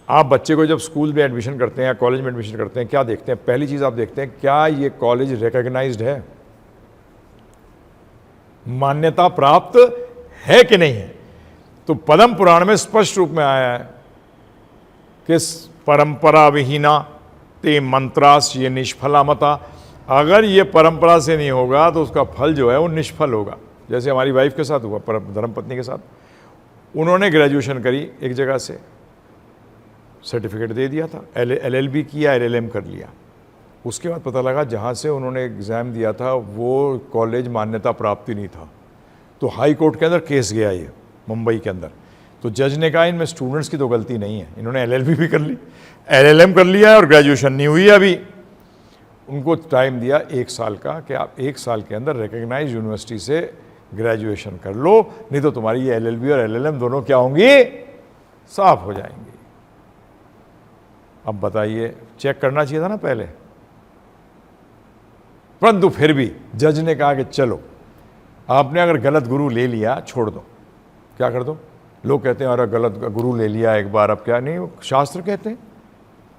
आप बच्चे को जब स्कूल में एडमिशन करते हैं या कॉलेज में एडमिशन करते हैं, क्या देखते हैं? पहली चीज़ आप देखते हैं, क्या ये कॉलेज रिकॉग्नाइज्ड है, मान्यता प्राप्त है कि नहीं है। तो पद्म पुराण में स्पष्ट रूप में आया है कि परंपरा विहीना ते मंत्रास ये निष्फला मता। अगर ये परंपरा से नहीं होगा तो उसका फल जो है वो निष्फल होगा। जैसे हमारी वाइफ के साथ हुआ, धर्मपत्नी के साथ, उन्होंने ग्रेजुएशन करी एक जगह से, सर्टिफिकेट दे दिया था, LLB किया, LLM कर लिया। उसके बाद पता लगा जहाँ से उन्होंने एग्ज़ाम दिया था वो कॉलेज मान्यता प्राप्त नहीं था। तो हाई कोर्ट के अंदर केस गया ये, मुंबई के अंदर। तो जज ने कहा इनमें स्टूडेंट्स की तो गलती नहीं है, इन्होंने LLB भी कर ली, LLM कर लिया है और ग्रेजुएशन नहीं हुई अभी। उनको टाइम दिया 1 साल का कि आप 1 साल के अंदर रिकग्नाइज यूनिवर्सिटी से ग्रेजुएशन कर लो, नहीं तो तुम्हारी ये LLB और LLM दोनों क्या होंगी, साफ हो जाएंगी। अब बताइए, चेक करना चाहिए था ना पहले, परंतु फिर भी जज ने कहा कि चलो, आपने अगर गलत गुरु ले लिया छोड़ दो। क्या कर दो? लोग कहते हैं अरे गलत गुरु ले लिया एक बार, अब क्या नहीं, शास्त्र कहते हैं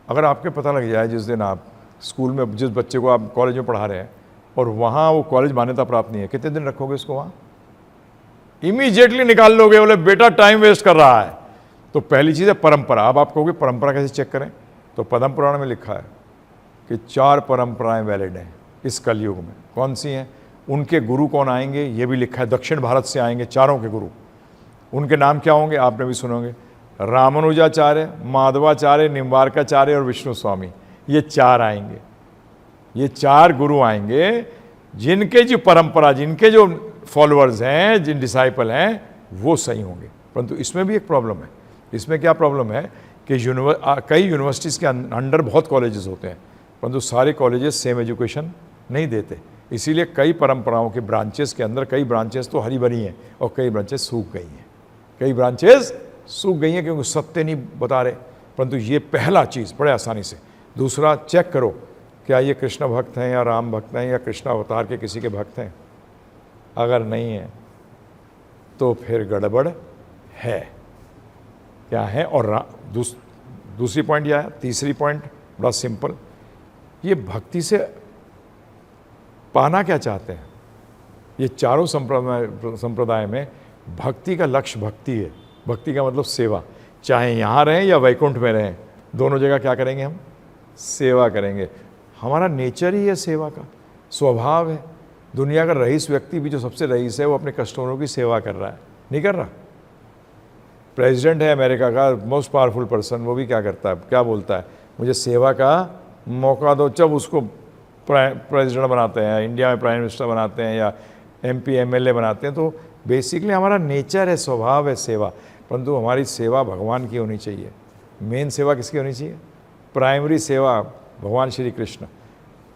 अगर आपके पता लग जाए जिस दिन आप स्कूल में जिस बच्चे को आप कॉलेज में पढ़ा रहे हैं और वहाँ वो कॉलेज मान्यता प्राप्त नहीं है, कितने दिन रखोगे उसको वहाँ? इमीडिएटली निकाल लोगे, बोले बेटा टाइम वेस्ट कर रहा है। तो पहली चीज़ है परंपरा। अब आप कहोगे परंपरा कैसे चेक करें? तो पद्म पुराण में लिखा है कि 4 परंपराएं वैलिड हैं इस कलयुग में। कौन सी हैं? उनके गुरु कौन आएंगे ये भी लिखा है, दक्षिण भारत से आएंगे चारों के गुरु। उनके नाम क्या होंगे आपने भी सुनोगे, रामानुजाचार्य, माधवाचार्य, निम्बार्काचार्य और विष्णु स्वामी। ये 4 आएंगे, ये 4 गुरु आएंगे जिनके जो परंपरा, जिनके जो फॉलोअर्स हैं, जिन डिसाइपल हैं वो सही होंगे। परंतु इसमें भी एक प्रॉब्लम है। इसमें क्या प्रॉब्लम है कि कई यूनिवर्सिटीज़ के अंडर बहुत कॉलेजेस होते हैं, परंतु सारे कॉलेजेस सेम एजुकेशन नहीं देते। इसीलिए कई परंपराओं के ब्रांचेस के अंदर कई ब्रांचेस तो हरी भरी हैं और कई ब्रांचेस सूख गई हैं, कई ब्रांचेस सूख गई हैं क्योंकि सत्य नहीं बता रहे। परंतु ये पहला चीज़ बड़े आसानी से। दूसरा, चेक करो क्या ये कृष्ण भक्त हैं या राम भक्त हैं या कृष्ण अवतार के किसी के भक्त हैं। अगर नहीं है तो फिर गड़बड़ है। क्या है? और दूसरी पॉइंट यह है, तीसरी पॉइंट बड़ा सिंपल, ये भक्ति से पाना क्या चाहते हैं? ये चारों संप्रदाय में भक्ति का लक्ष्य भक्ति है। भक्ति का मतलब सेवा। चाहे यहाँ रहें या वैकुंठ में रहें, दोनों जगह क्या करेंगे हम? सेवा करेंगे। हमारा नेचर ही है सेवा का, स्वभाव है। दुनिया का रईस व्यक्ति भी जो सबसे रईस है वो अपने कस्टमरों की सेवा कर रहा है, नहीं कर रहा? प्रेसिडेंट है अमेरिका का, मोस्ट पावरफुल पर्सन, वो भी क्या करता है, क्या बोलता है? मुझे सेवा का मौका दो। जब उसको प्रेसिडेंट बनाते हैं, इंडिया में प्राइम मिनिस्टर बनाते हैं या MP MLA बनाते हैं, तो बेसिकली हमारा नेचर है, स्वभाव है सेवा। परंतु हमारी सेवा भगवान की होनी चाहिए। मेन सेवा किसकी होनी चाहिए? प्राइमरी सेवा भगवान श्री कृष्ण।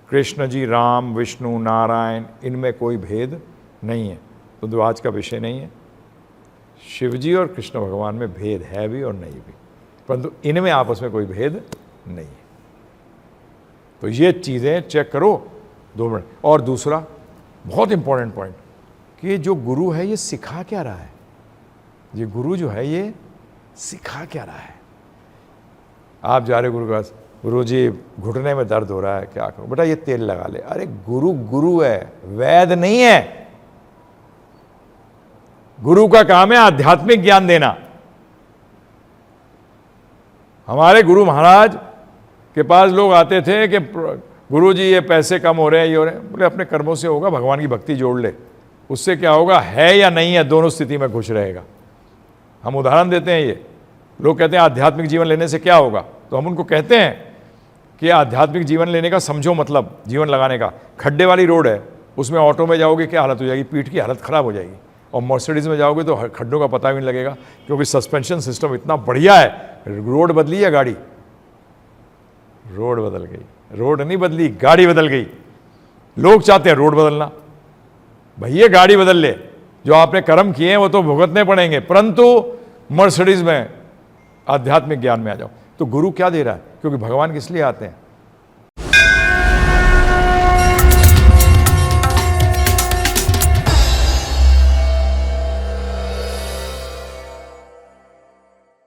कृष्ण जी, राम, विष्णु, नारायण, इनमें कोई भेद नहीं है। तो आज का विषय नहीं है। शिव जी और कृष्ण भगवान में भेद है भी और नहीं भी, परंतु इनमें आपस में कोई भेद नहीं है। तो ये चीज़ें चेक करो 2 मिनट। और दूसरा बहुत इंपॉर्टेंट पॉइंट कि जो गुरु है ये सिखा क्या रहा है? ये गुरु जो है ये सिखा क्या रहा है? आप जा रहे गुरु के पास, गुरु जी घुटने में दर्द हो रहा है, क्या करूं? बेटा ये तेल लगा ले। अरे गुरु गुरु है, वैद नहीं है। गुरु का काम है आध्यात्मिक ज्ञान देना। हमारे गुरु महाराज के पास लोग आते थे कि गुरु जी ये पैसे कम हो रहे हैं, ये हो रहे हैं। बोले अपने कर्मों से होगा, भगवान की भक्ति जोड़ ले, उससे क्या होगा? है या नहीं है, दोनों स्थिति में खुश रहेगा। हम उदाहरण देते हैं। ये लोग कहते हैं आध्यात्मिक जीवन लेने से क्या होगा, तो हम उनको कहते हैं कि आध्यात्मिक जीवन लेने का समझो मतलब जीवन लगाने का। खड्डे वाली रोड है, उसमें ऑटो में जाओगे क्या हालत हो जाएगी? पीठ की हालत ख़राब हो जाएगी। और मर्सिडीज़ में जाओगे तो खड्डों का पता भी नहीं लगेगा, क्योंकि सस्पेंशन सिस्टम इतना बढ़िया है। रोड बदली है, गाड़ी, रोड बदल गई। रोड नहीं बदली, गाड़ी बदल गई। लोग चाहते हैं रोड बदलना, भैया गाड़ी बदल ले। जो आपने कर्म किए हैं वो तो भुगतने पड़ेंगे, परंतु मर्सिडीज़ में आध्यात्मिक ज्ञान में आ जाओ। तो गुरु क्या दे रहा है? क्योंकि भगवान किस लिए आते हैं?